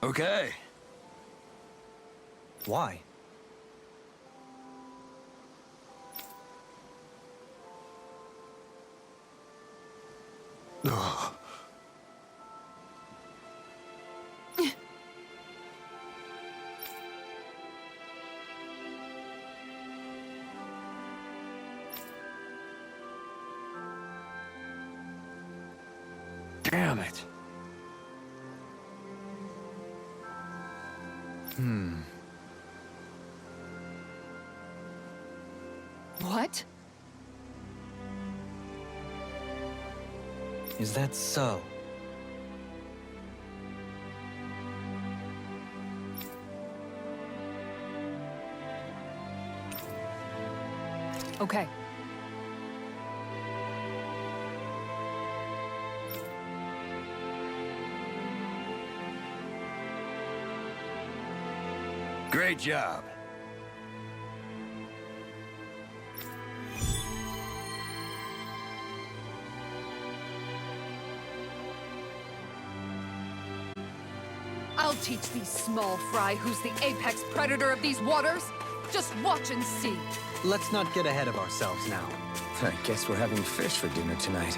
Okay. Why? Ugh. Damn it. What? Is that so? Okay. Great job. I'll teach these small fry who's the apex predator of these waters. Just watch and see. Let's not get ahead of ourselves now. I guess we're having fish for dinner tonight.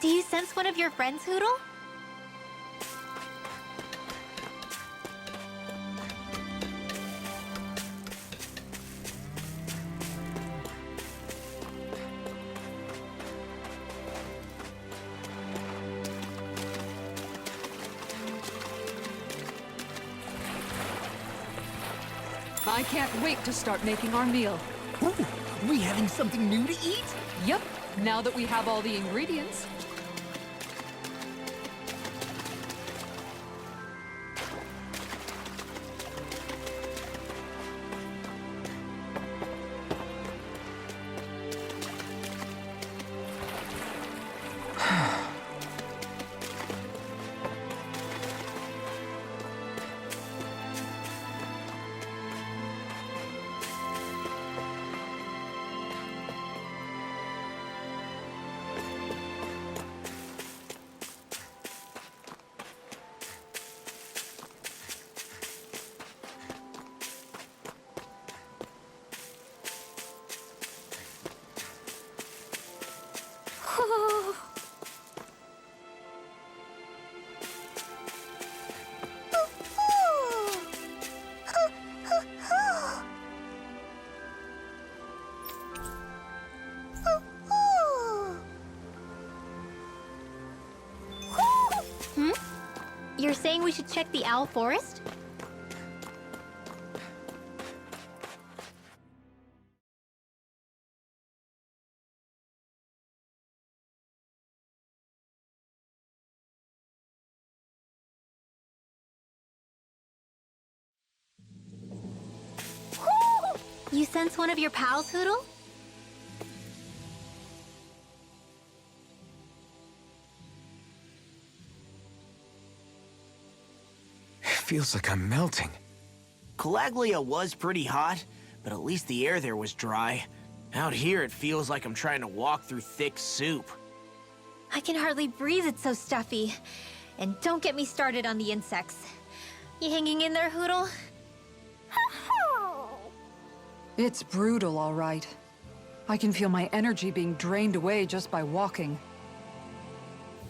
Do you sense one of your friends, Hoodle? I can't wait to start making our meal. Ooh, we having something new to eat? Yep, now that we have all the ingredients. You're saying we should check the owl forest? You sense one of your pals, Hoodle? Feels like I'm melting. Calaglia was pretty hot, but at least the air there was dry. Out here, it feels like I'm trying to walk through thick soup. I can hardly breathe, it's so stuffy. And don't get me started on the insects. You hanging in there, Hoodle? It's brutal, all right. I can feel my energy being drained away just by walking.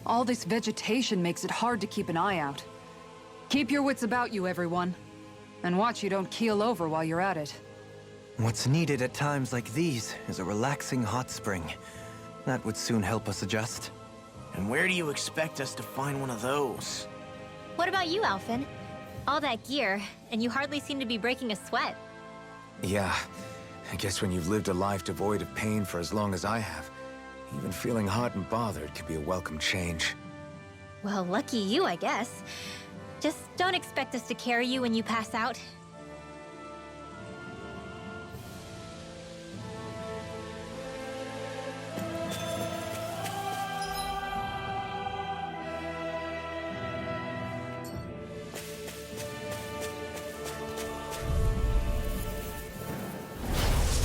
All this vegetation makes it hard to keep an eye out. Keep your wits about you, everyone. And watch you don't keel over while you're at it. What's needed at times like these is a relaxing hot spring. That would soon help us adjust. And where do you expect us to find one of those? What about you, Alphen? All that gear, and you hardly seem to be breaking a sweat. Yeah, I guess when you've lived a life devoid of pain for as long as I have, even feeling hot and bothered could be a welcome change. Well, lucky you, I guess. Just don't expect us to carry you when you pass out.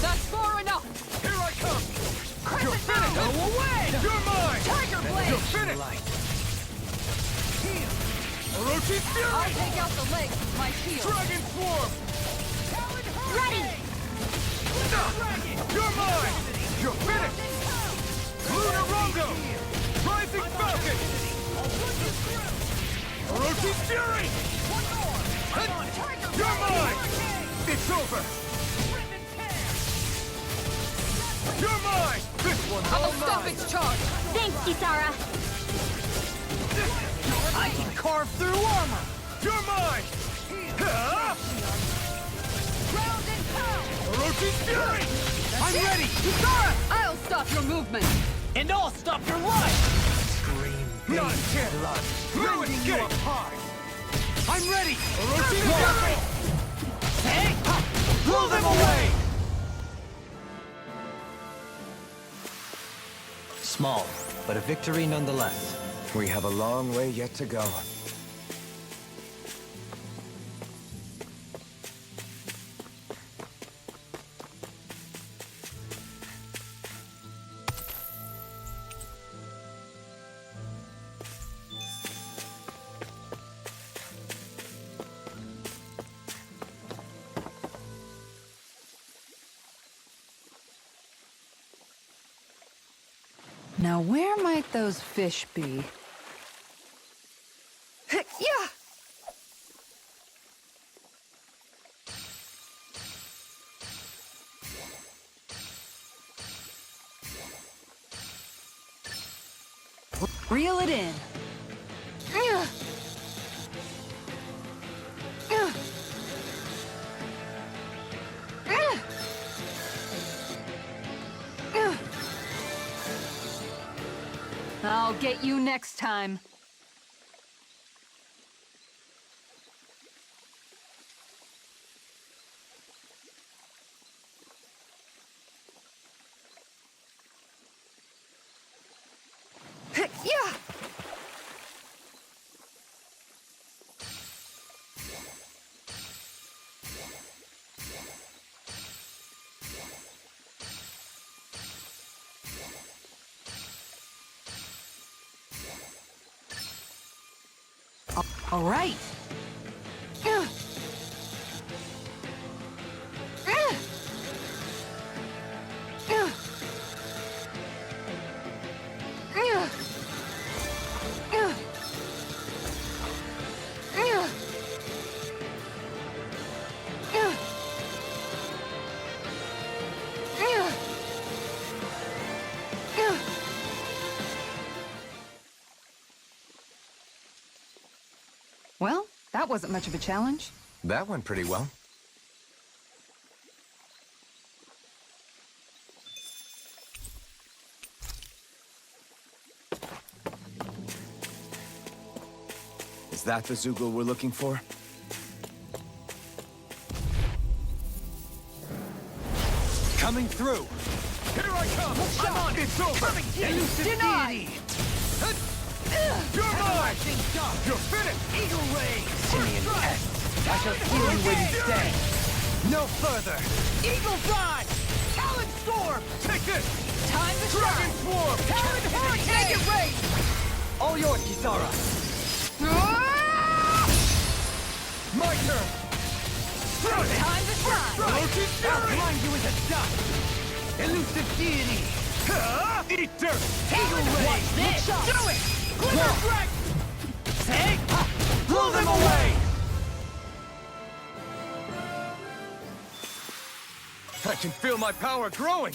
That's far enough! Here I come! You're finished! Go away! You're mine! Tiger Blade! You're finished! Orochi's Fury! I'll take out the legs with my shield. Dragon Swarm! Ready! You're mine! You're finished! Lunar Rondo! Rising Falcon! Orochi's Fury! You're mine! It's over! You're mine! This one's all I'll stop mine! its charge! Thanks, Kisara! I can carve through armor! You're mine! Huh? Ground and pound! Orochi's Fury! I'm ready! Kisara! I'll stop your movement! And I'll stop your life! Scream, Not a chance! blood, No rending you escape! apart! I'm ready! Orochi's Fury! Hey! Blow them away! Small, but a victory nonetheless. We have a long way yet to go. Now where might those fish be? Yeah! Reel it in. I'll get you next time. Yeah! All right. Well, that wasn't much of a challenge. That went pretty well. Is that the Zoogle we're looking for? Coming through! Here I come! I'm on! It's over! Elusive Denied! deity! You're mine! Dog! You're finished! Eagle Ray! Simian pests! I shall kill you where you stay! No further! Eagle Fly! Talon Storm! Take this! Time to Dragon shine! Swarm! Talon Hurricane! Take it, Ray! All yours, Kisara! My turn! Time to shine! Orochi's I'll Fury! blind you into dust! Elusive deity! Eat dirt! Eagle Ray! Watch this! Do it! Glitter Dragon! Take! Blow them away! I can feel my power growing!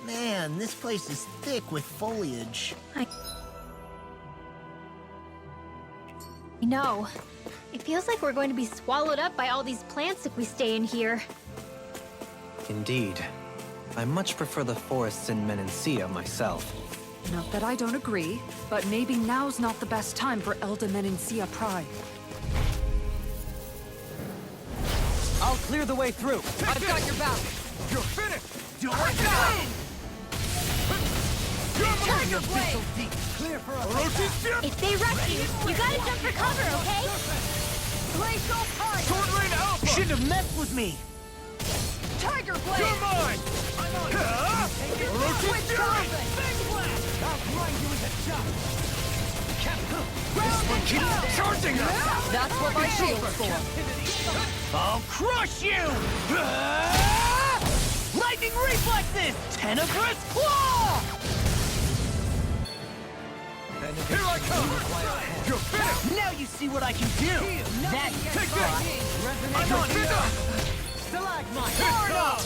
Man, this place is thick with foliage. I know. It feels like we're going to be swallowed up by all these plants if we stay in here. Indeed. I much prefer the forests in Menancia myself. Not that I don't agree, but maybe now's not the best time for Elda Menancia Pride. I'll clear the way through. I've got your back. You're finished! Do it! Tiger Blade! Clear for us. If they rush you, you gotta jump for cover, okay? Glacial Pine! Sword Rain Alpha! Shouldn't have messed with me! Tiger Blade! You're mine! Orochi's Fury! I'll grind you into dust! Keep charging us! That's what my shield's for. I'll crush you! Lightning reflexes! Tenebrous claw! Here I come! You're finished! Now you see what I can do! That's Take this! I'm on Stalagmite! Florida!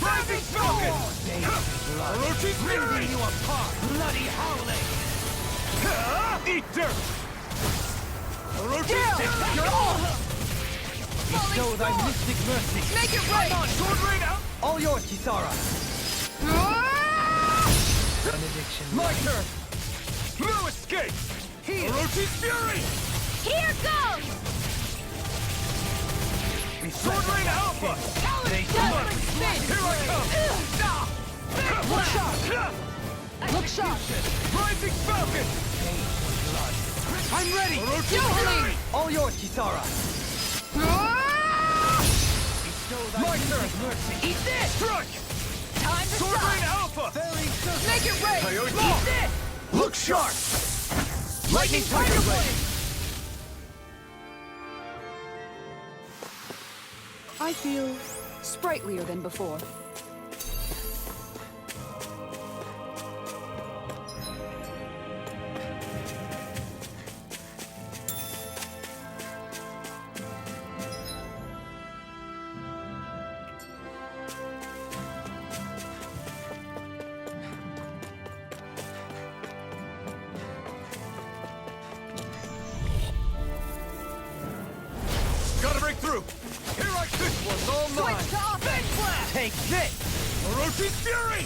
Rising Falcon! Orochi's Fury! you apart! Bloody howling! Eat dirt! Orochi's Fury! You're all! Bestow thy mystic mercy! Make it right! Sword Rain out! All yours, Kisara! Benediction. My turn! No escape! Here! Orochi's Fury! Here goes! Sword Rain Alpha! Come on! Here I come! Look sharp! Look sharp! Rising Falcon! I'm ready! Orochi's Fury! All yours, Kisara! My turn! Mercy. Eat this! Strike! Time to Sword Rain shine! Alpha! Make it rain! Coyote! Eat this! Look sharp! Lightning Tiger Blade! I feel sprightlier than before. Gotta break through! Here I come! This one's all mine! Switch to offense! Blast! Take this! Orochi's Fury!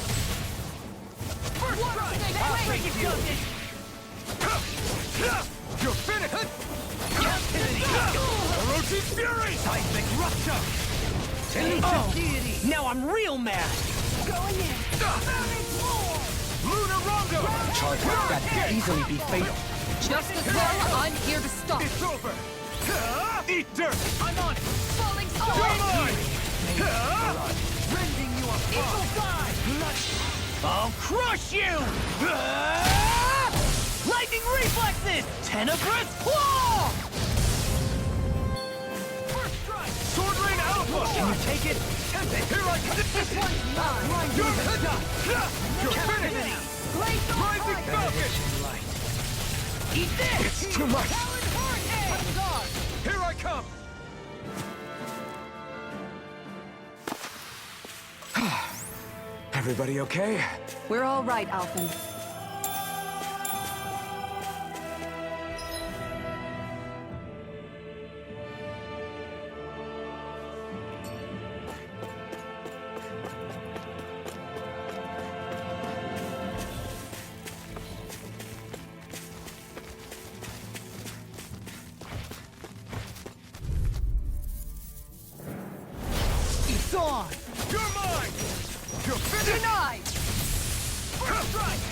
First strike! Break it, Justice! You're finished! Captivity! Orochi's Fury! Seismic rupture! Oh! Now I'm real mad! Going in! Lunar Rondo! Charge like that can easily be fatal. Just as well, I'm here to stop. It's over! Eat dirt! I'm on it! Falling You're star! mine! Rending you apart! I'll crush you! Lightning reflexes! Tenebrous claw! First strike! Sword Rain Alpha! Can you take it? Tempt it! Here I come! This one's mine! You're finished! Rising Falcon! Eat this! It's too much! Guard! Here I come! Everybody okay? We're all right, Alphen. It's on! You're mine! You're finished! Denied! First strike!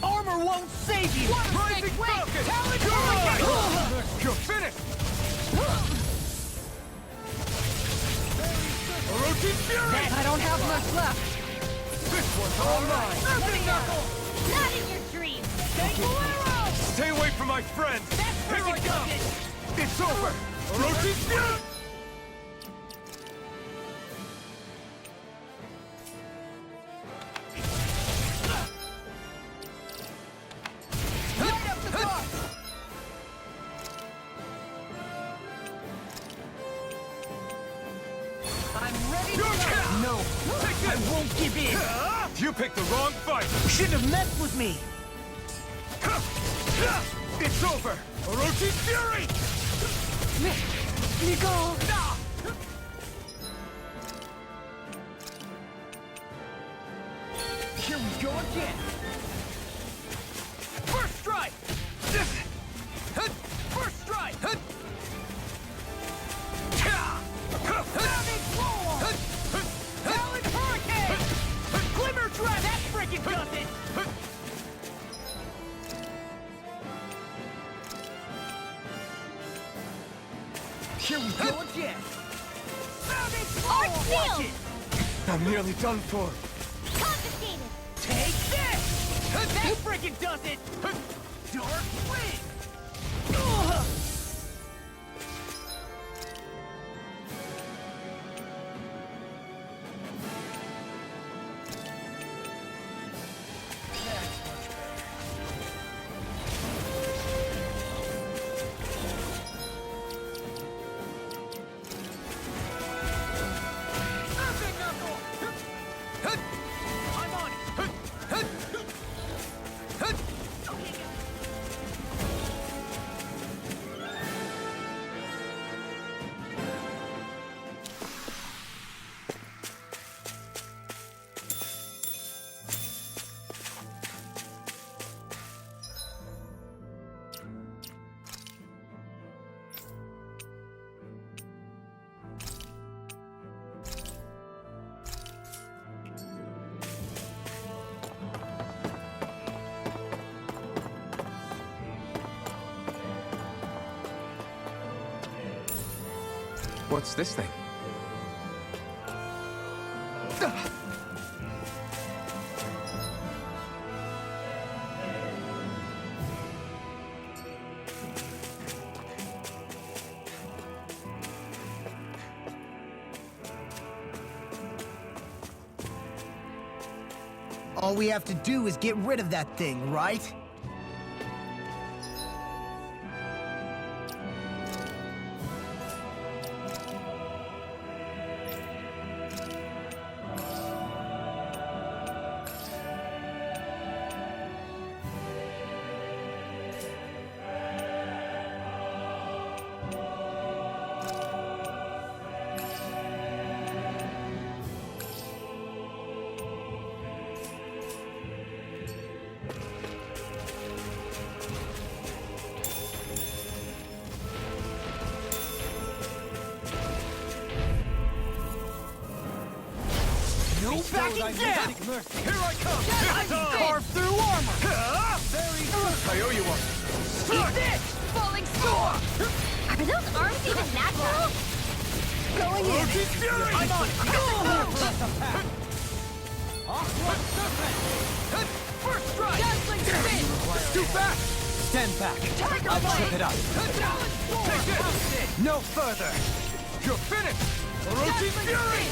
Armor won't save you! Rising Falcon! You're mine! You're finished! Orochi's Fury! I don't have much left. This one's all mine! Not in your dreams! Stay away from my friends! Here we go! It's over! Orochi's Fury! Give in! You picked the wrong fight! You shouldn't have messed with me! It's over! Orochi Fury! Nicole! Here we go again! First strike! First strike! Savage roar! Talon hurricane! Glimmer trap! That freaking does it! Here we go again! Savage roar! Arc Watch shield! it! I'm nearly done for. Confiscated! Take this! That freaking does it! Dark Wing! Ugh! Earthing Knuckle! I'm on it! What's this thing? All we have to do is get rid of that thing, right? No backing down! Here I come! I'm carved through armor! Very good! I owe you one. Eat this! Falling sword! Are those arms even natural? Going in! Fury! I'm on it! Off-road serpent! First strike! Dazzling spin! Too fast! Stand back! I'll trip it up! Take this! No further! You're finished! Orochi Fury!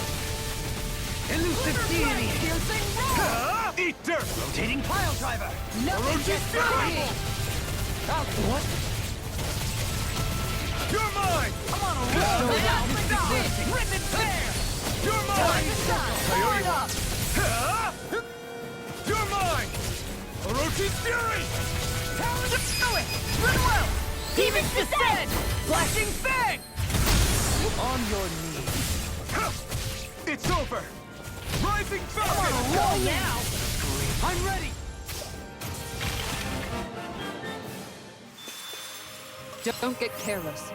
Elusive deity! Piercing roar! Eat dirt! Rotating pile driver! Nothing Orochi gets Fury! through me! What? You're mine! I'm on a roll now! Rip and tear! You're mine! I owe you one. You're mine! Orochi Fury! Let's do it! Run well! Demon's Descent! Flashing fang! On your knees. It's over! Rising I'm on a Falcon! roll now! I'm ready! Don't get careless.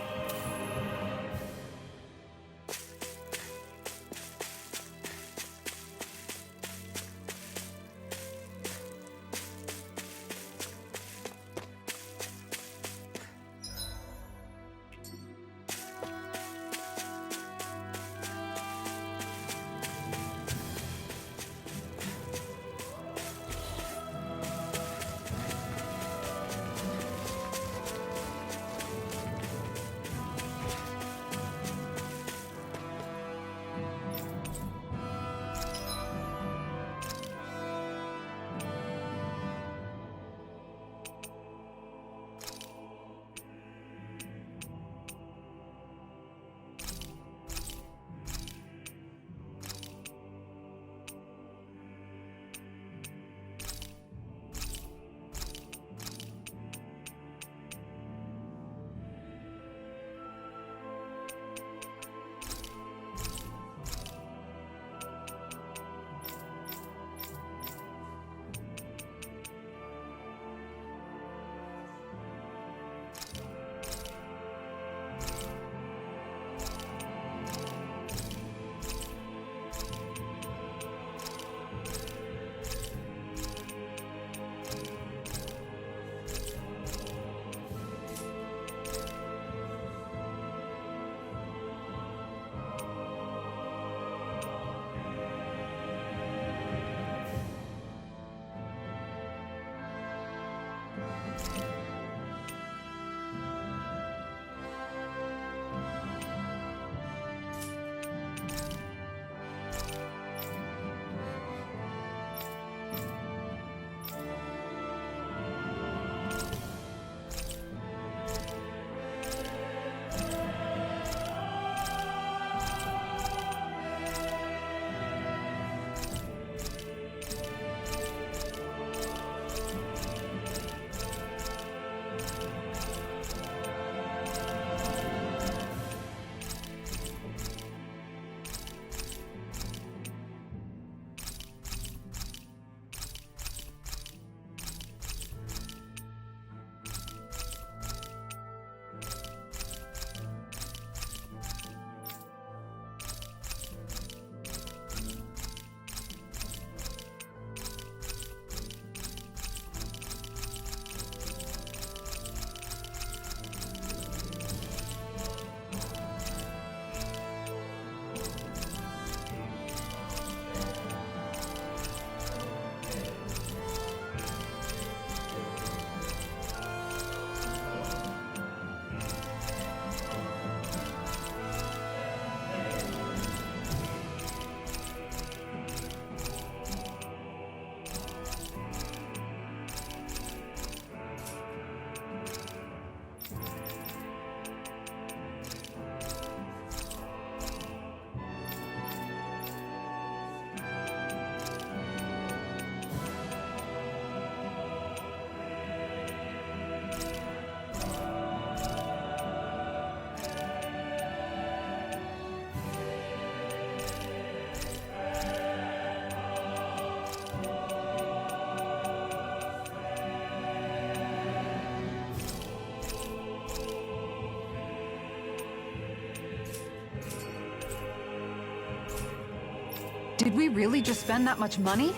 Did we really just spend that much money?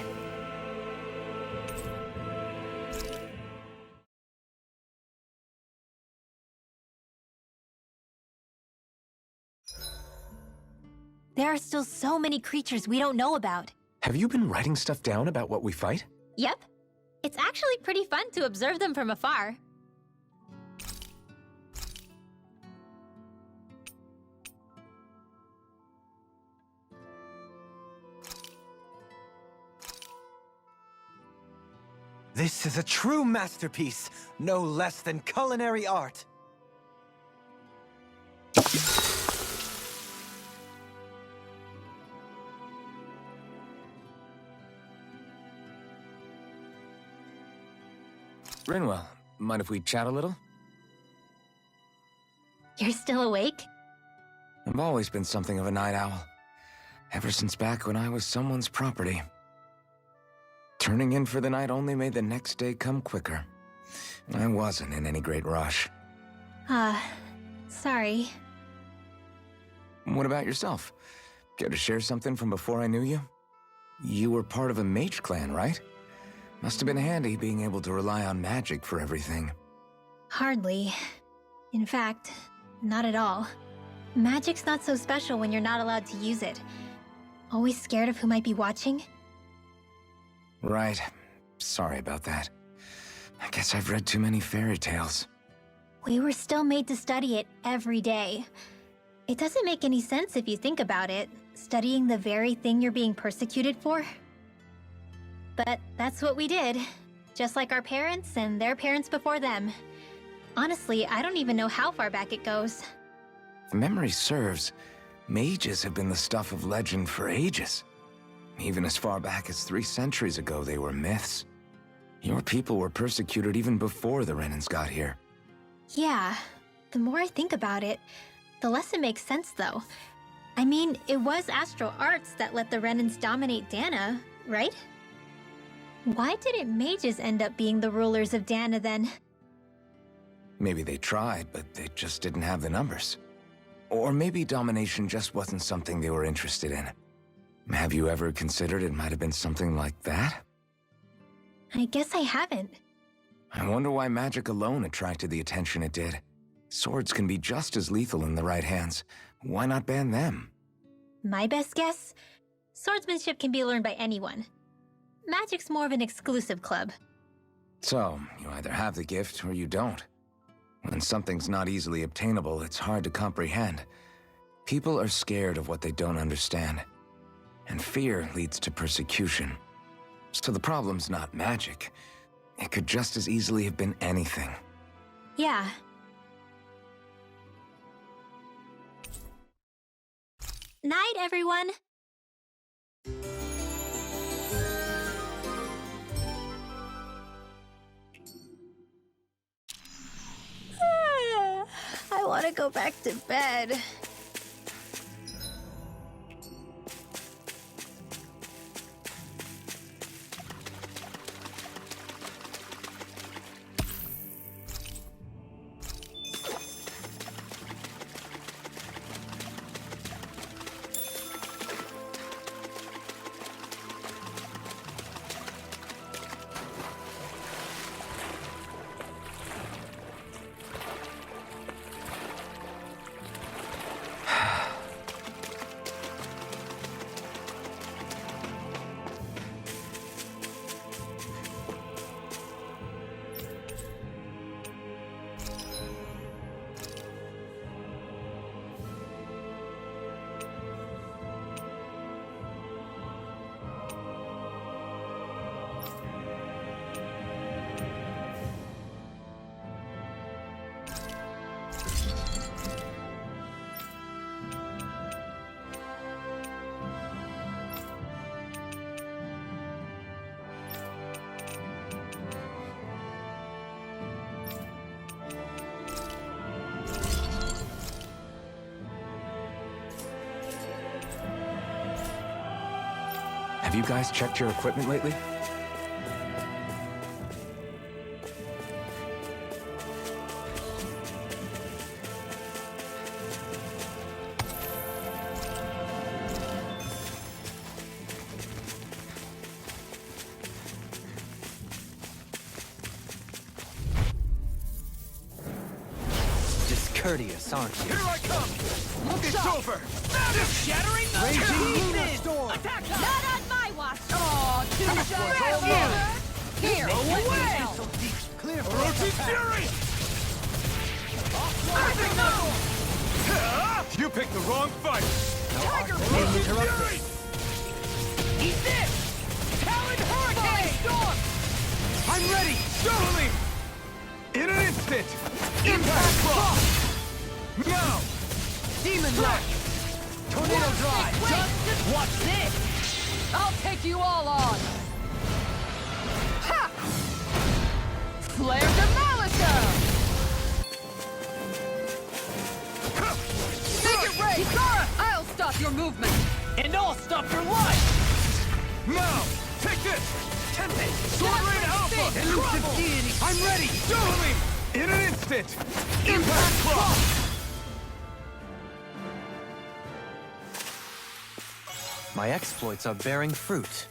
There are still so many creatures we don't know about. Have you been writing stuff down about what we fight? Yep. It's actually pretty fun to observe them from afar. This is a true masterpiece, no less than culinary art. Rinwell, mind if we chat a little? You're still awake? I've always been something of a night owl. Ever since back when I was someone's property. Turning in for the night only made the next day come quicker. I wasn't in any great rush. Sorry. What about yourself? Care to share something from before I knew you? You were part of a mage clan, right? Must have been handy being able to rely on magic for everything. Hardly. In fact, not at all. Magic's not so special when you're not allowed to use it. Always scared of who might be watching? Right. Sorry about that. I guess I've read too many fairy tales. We were still made to study it every day. It doesn't make any sense if you think about it, studying the very thing you're being persecuted for. But that's what we did, just like our parents and their parents before them. Honestly, I don't even know how far back it goes. If memory serves, mages have been the stuff of legend for ages. Even as far back as 3 centuries ago, they were myths. Your people were persecuted even before the Renans got here. Yeah, the more I think about it, the less it makes sense though. I mean, it was astral arts that let the Renans dominate Dana, right? Why didn't mages end up being the rulers of Dana then? Maybe they tried, but they just didn't have the numbers. Or maybe domination just wasn't something they were interested in. Have you ever considered it might have been something like that? I guess I haven't. I wonder why magic alone attracted the attention it did. Swords can be just as lethal in the right hands. Why not ban them? My best guess? Swordsmanship can be learned by anyone. Magic's more of an exclusive club. So, you either have the gift or you don't. When something's not easily obtainable, it's hard to comprehend. People are scared of what they don't understand. And fear leads to persecution. So the problem's not magic. It could just as easily have been anything. Yeah. Night, everyone! I want to go back to bed. Have you guys checked your equipment lately? courteous, aren't you? Here I come! It's over! Shattering the Raging lunar storm! Not on my watch! Oh, too Here, away! Clear for Orochi's fury! You picked the wrong fight! Tiger being interrupted. Eat this! Talon Hurricane! Storm! I'm ready! Totally! In an instant! Impact Cross! Now! Demon Lash! Tornado Drive! Just watch this! I'll take you all on! Ha! Flare Demolition! Make it rain! Zara! I'll stop your movement! And I'll stop your life! Now! Take this! Tempest! Sword Rain Alpha! Elusive deity! I'm ready! Totally! In an instant! Impact Cross! My exploits are bearing fruit.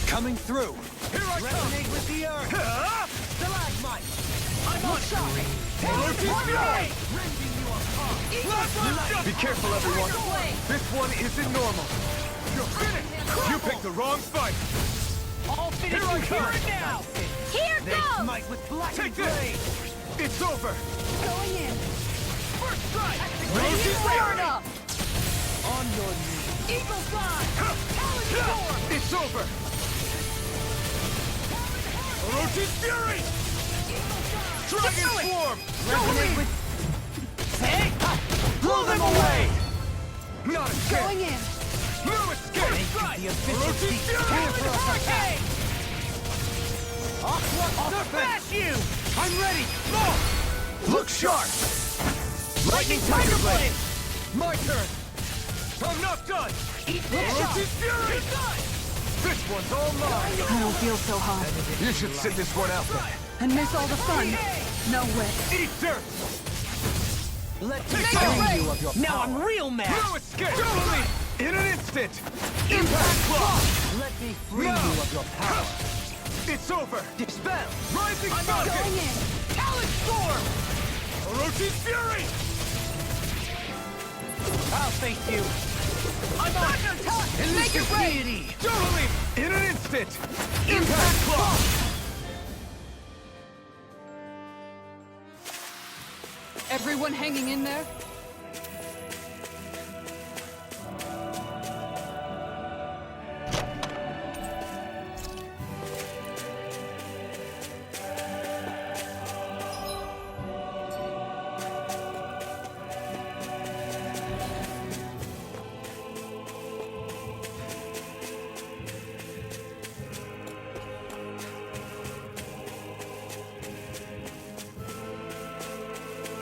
Coming through! Here I come! Resonate with the earth! Stalagmite! I'm on shot! Orochi's fury! Rending you apart! Be careful, everyone! This one isn't normal! You're finished! You picked the wrong fight! I'll finish Here I you come. here and now! Here They goes! smite with black Take blade! this! It's over! Going in! First strike! Orochi's fury! On your knees! Eagle Fly! Talon Storm! It's over! Orochi's fury! Dragon Swarm! Resonate with... Hey! Blow them away! Not a Going chance! in! No escape! Strike! The official Orochi's seeks fury! clear for us attack! I'll smash you! I'm ready! Look sharp! Lightning Tiger Blade! My turn! I'm not done! Eat this! Orochi's fury! You're done! This one's all mine! I don't feel so hot. You should sit this one out then. And miss all the fun. No way. Eat dirt! Let me Make it free rain! you of your Now power! I'm real mad! No escape! Totally! In an instant! Impact Cross! Let me free No. you of your power! It's over! Dispel! Rising I'm Falcon! going in! Talon Storm! Orochi's fury! I'll face you! I'm on! Make it rain! Totally! In an instant! Impact Cross! Everyone hanging in there?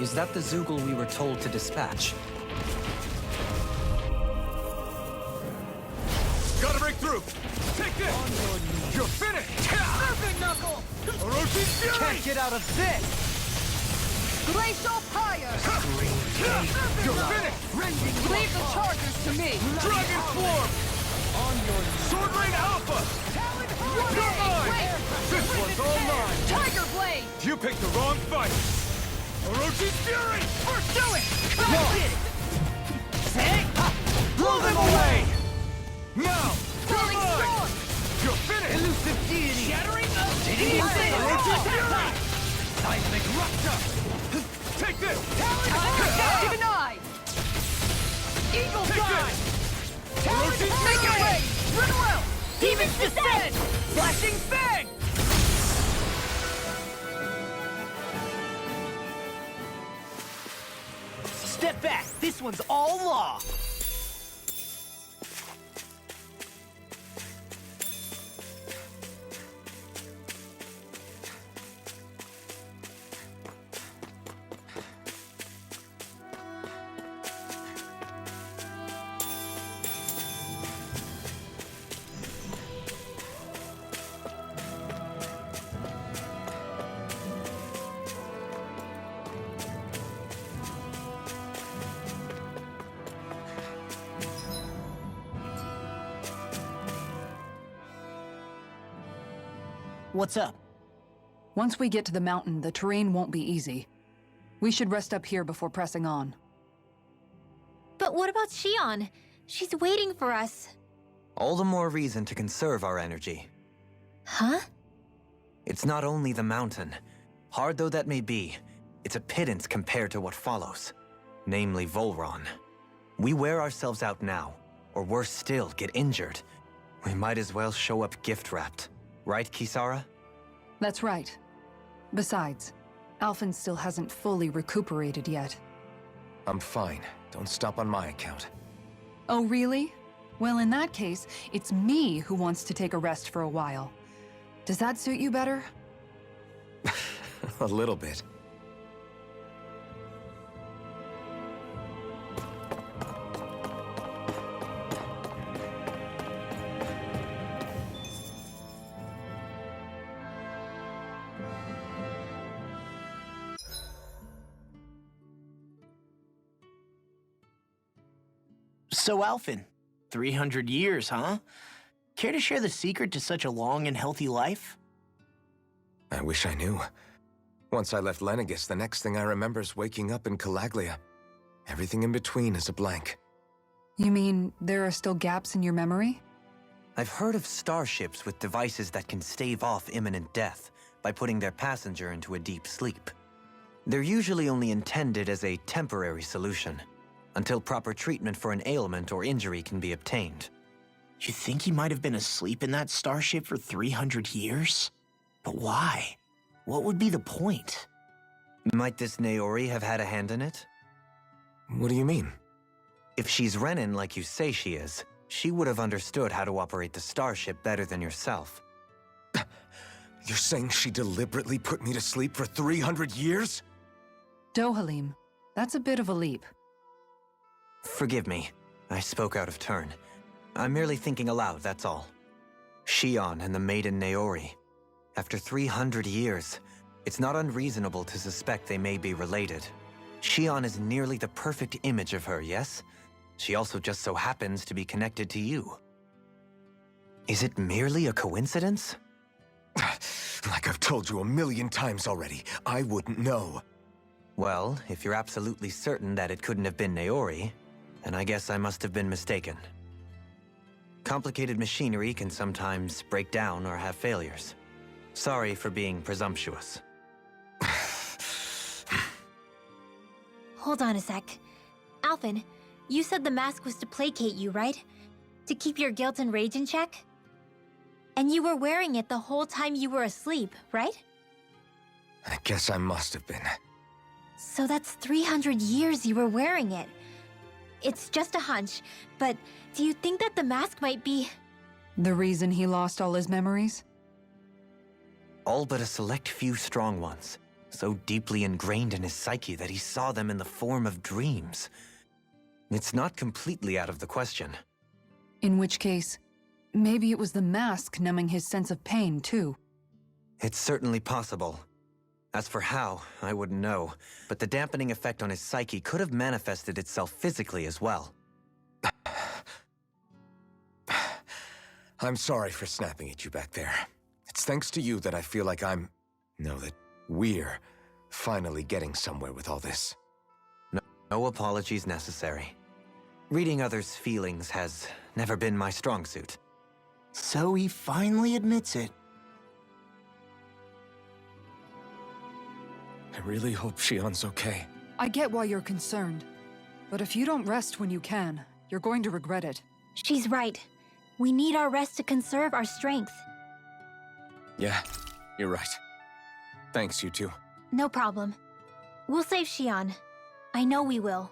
Is that the Zoogle we were told to dispatch? Gotta break through! Take this! You're finished! Serpent Knuckle! Orochi's fury! Can't get out of this! Glacial Pyre! You're finished! Leave the chargers to me! Dragon Swarm! On your knees! Sword Rain Alpha! You're mine! This one's all mine! Tiger Blade! You picked the wrong fight! Orochi's fury! Pursue it! Say! Blow them away! Now! Falling You're mine! Storm! You're finished! Elusive deity! Shattering of Orochi's fury! Seismic rupture! Take this! Even I! Eagle Take Fly! this! Orochi's Make it fury! rain! Run well! Demons descend! Flashing fang! Step back. This one's all law. What's up? Once we get to the mountain, the terrain won't be easy. We should rest up here before pressing on. But what about Shionne? She's waiting for us. All the more reason to conserve our energy. Huh? It's not only the mountain. Hard though that may be, it's a pittance compared to what follows. Namely Vholran. We wear ourselves out now, or worse still, get injured. We might as well show up gift-wrapped. Right, Kisara? That's right. Besides, Alphen still hasn't fully recuperated yet. I'm fine. Don't stop on my account. Oh, really? Well, in that case, it's me who wants to take a rest for a while. Does that suit you better? A little bit. So, Alphen, 300 years, huh? Care to share the secret to such a long and healthy life? I wish I knew. Once I left Lenegis, the next thing I remember is waking up in Calaglia. Everything in between is a blank. You mean there are still gaps in your memory? I've heard of starships with devices that can stave off imminent death by putting their passenger into a deep sleep. They're usually only intended as a temporary solution, until proper treatment for an ailment or injury can be obtained. You think he might have been asleep in that starship for 300 years? But why? What would be the point? Might this Naori have had a hand in it? What do you mean? If she's Renin like you say she is, she would have understood how to operate the starship better than yourself. You're saying she deliberately put me to sleep for 300 years? Dohalim, that's a bit of a leap. Forgive me. I spoke out of turn. I'm merely thinking aloud, that's all. Shionne and the maiden Naori. After 300 years, it's not unreasonable to suspect they may be related. Shionne is nearly the perfect image of her, yes? She also just so happens to be connected to you. Is it merely a coincidence? Like I've told you a million times already, I wouldn't know. Well, if you're absolutely certain that it couldn't have been Naori, then I guess I must have been mistaken. Complicated machinery can sometimes break down or have failures. Sorry for being presumptuous. Hold on a sec. Alphen, you said the mask was to placate you, right? To keep your guilt and rage in check? And you were wearing it the whole time you were asleep, right? I guess I must have been. So that's 300 years you were wearing it. It's just a hunch, but do you think that the mask might be... The reason he lost all his memories? All but a select few strong ones, so deeply ingrained in his psyche that he saw them in the form of dreams. It's not completely out of the question. In which case, maybe it was the mask numbing his sense of pain, too. It's certainly possible. As for how, I wouldn't know, but the dampening effect on his psyche could have manifested itself physically as well. I'm sorry for snapping at you back there. It's thanks to you that I feel like that we're finally getting somewhere with all this. No apologies necessary. Reading others' feelings has never been my strong suit. So he finally admits it. I really hope Shionne's okay. I get why you're concerned. But if you don't rest when you can, you're going to regret it. She's right. We need our rest to conserve our strength. Yeah, you're right. Thanks, you two. No problem. We'll save Shionne. I know we will.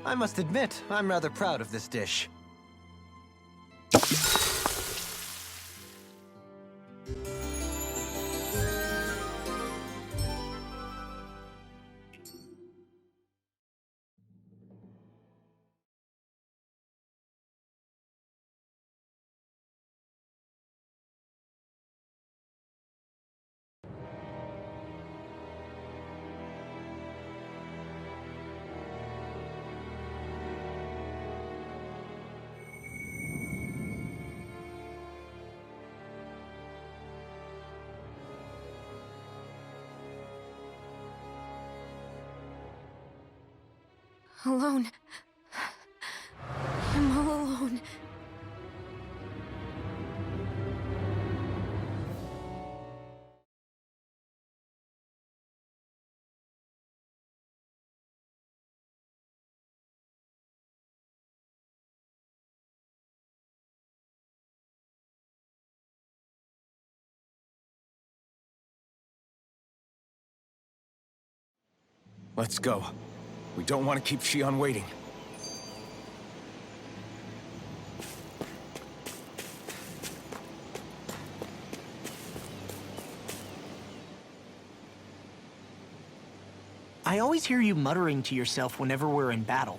I must admit, I'm rather proud of this dish. Alone. I'm all alone. Let's go. We don't want to keep Shionne waiting. I always hear you muttering to yourself whenever we're in battle.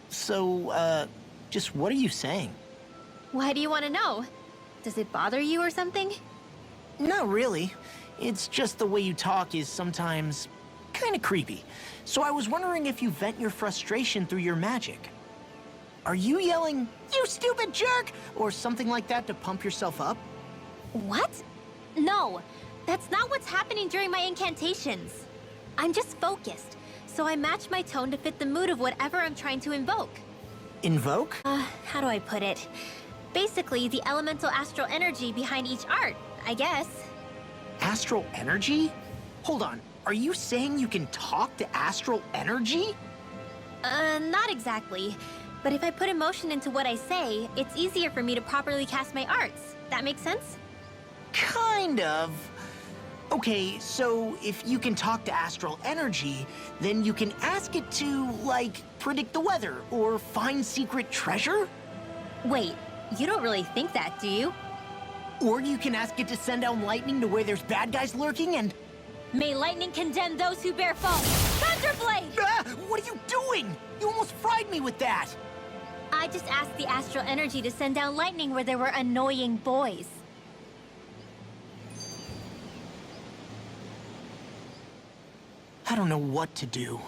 So, just what are you saying? Why do you want to know? Does it bother you or something? Not really. It's just the way you talk is sometimes kind of creepy. So I was wondering if you vent your frustration through your magic. Are you yelling, "You stupid jerk," or something like that to pump yourself up? What? No, that's not what's happening during my incantations. I'm just focused, so I match my tone to fit the mood of whatever I'm trying to invoke. Invoke? How do I put it? Basically, the elemental astral energy behind each art, I guess. Astral energy? Hold on, are you saying you can talk to astral energy? Not exactly. But if I put emotion into what I say, it's easier for me to properly cast my arts. That makes sense? Kind of. Okay, so if you can talk to astral energy, then you can ask it to, like, predict the weather or find secret treasure? Wait, you don't really think that, do you? Or you can ask it to send down lightning to where there's bad guys lurking and... May lightning condemn those who bear fault! Thunderblade! Ah, what are you doing? You almost fried me with that! I just asked the astral energy to send down lightning where there were annoying boys. I don't know what to do.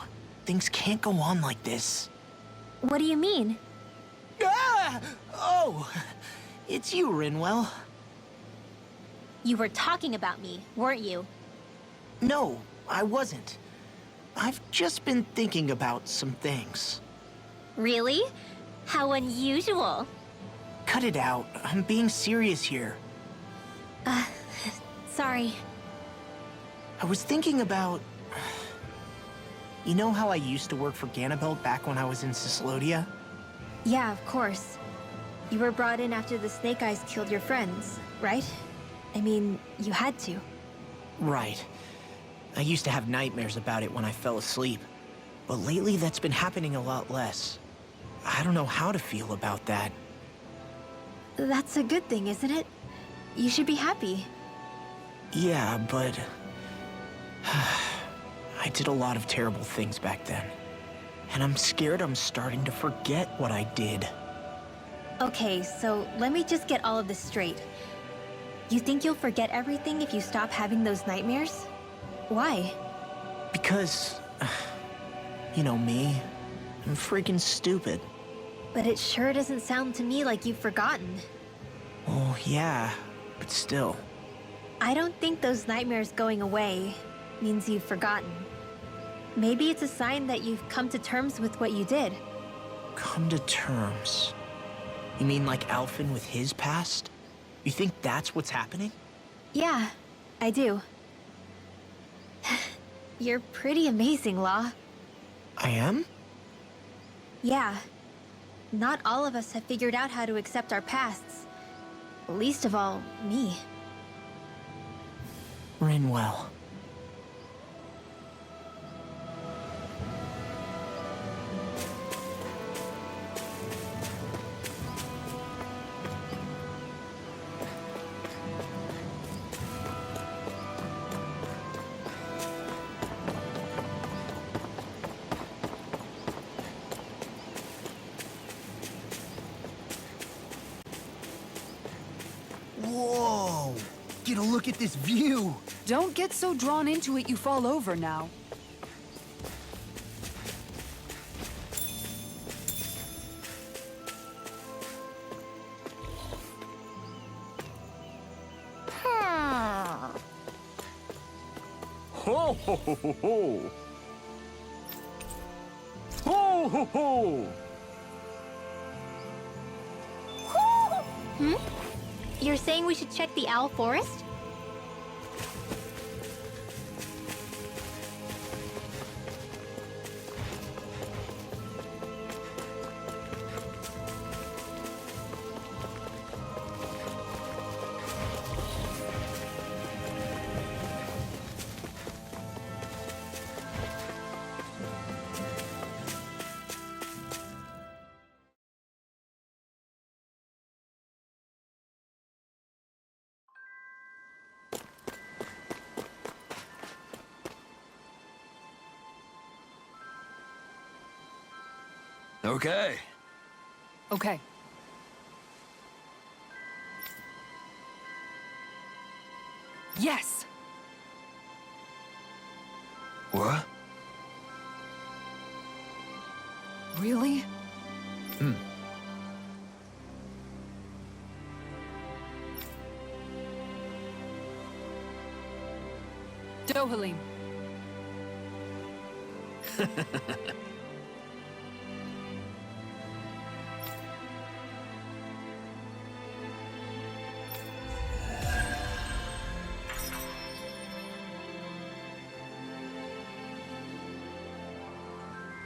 Things can't go on like this. What do you mean? Ah! Oh, it's you, Rinwell. You were talking about me, weren't you? No, I wasn't. I've just been thinking about some things. Really? How unusual. Cut it out. I'm being serious here. Sorry. I was thinking about... You know how I used to work for Ganath back when I was in Cyslodia? Yeah, of course. You were brought in after the Snake Eyes killed your friends, right? I mean, you had to. Right. I used to have nightmares about it when I fell asleep. But lately that's been happening a lot less. I don't know how to feel about that. That's a good thing, isn't it? You should be happy. Yeah, but... I did a lot of terrible things back then. And I'm scared I'm starting to forget what I did. Okay, so let me just get all of this straight. You think you'll forget everything if you stop having those nightmares? Why? Because... You know me. I'm freaking stupid. But it sure doesn't sound to me like you've forgotten. Oh, yeah. But still. I don't think those nightmares going away means you've forgotten. Maybe it's a sign that you've come to terms with what you did. Come to terms. You mean like Alphen with his past? You think that's what's happening? Yeah, I do. You're pretty amazing, Law. I am? Yeah. Not all of us have figured out how to accept our pasts. Least of all, me. Rinwell. Whoa! Get a look at this view! Don't get so drawn into it you fall over now. Ho ho ho ho ho! Ho ho ho! Hmm? You're saying we should check the Owl Forest? Okay. Okay. Yes! What? Really? Dohalim.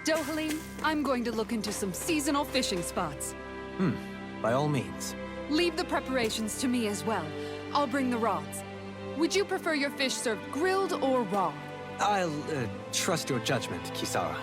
Dohalim, I'm going to look into some seasonal fishing spots. By all means. Leave the preparations to me as well. I'll bring the rods. Would you prefer your fish served grilled or raw? I'll, trust your judgment, Kisara.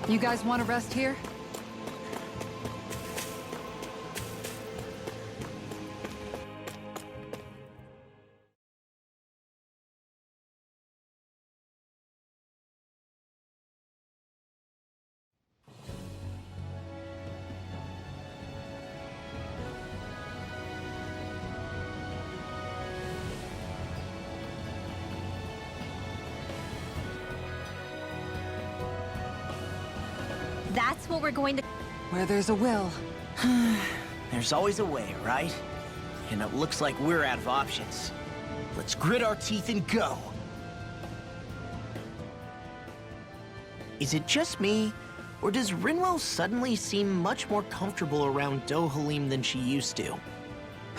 You guys want to rest here? That's what we're going to... Where there's a will. There's always a way, right? And it looks like we're out of options. Let's grit our teeth and go! Is it just me, or does Rinwell suddenly seem much more comfortable around Dohalim than she used to?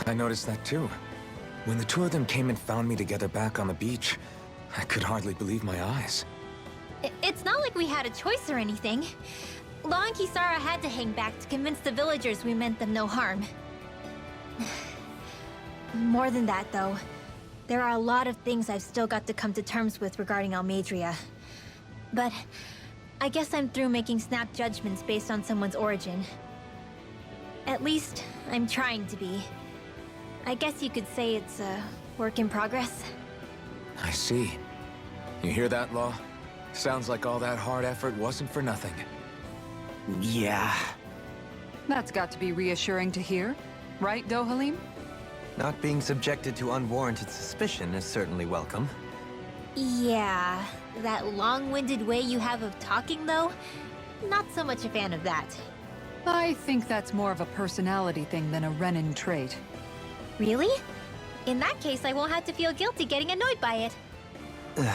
I noticed that too. When the two of them came and found me together back on the beach, I could hardly believe my eyes. It's not like we had a choice or anything. Law and Kisara had to hang back to convince the villagers we meant them no harm. More than that, though. There are a lot of things I've still got to come to terms with regarding Almeidrea. But I guess I'm through making snap judgments based on someone's origin. At least, I'm trying to be. I guess you could say it's a work in progress. I see. You hear that, Law? Sounds like all that hard effort wasn't for nothing. Yeah. That's got to be reassuring to hear. Right, Dohalim? Not being subjected to unwarranted suspicion is certainly welcome. Yeah, that long-winded way you have of talking, though? Not so much a fan of that. I think that's more of a personality thing than a Renin trait. Really? In that case, I won't have to feel guilty getting annoyed by it.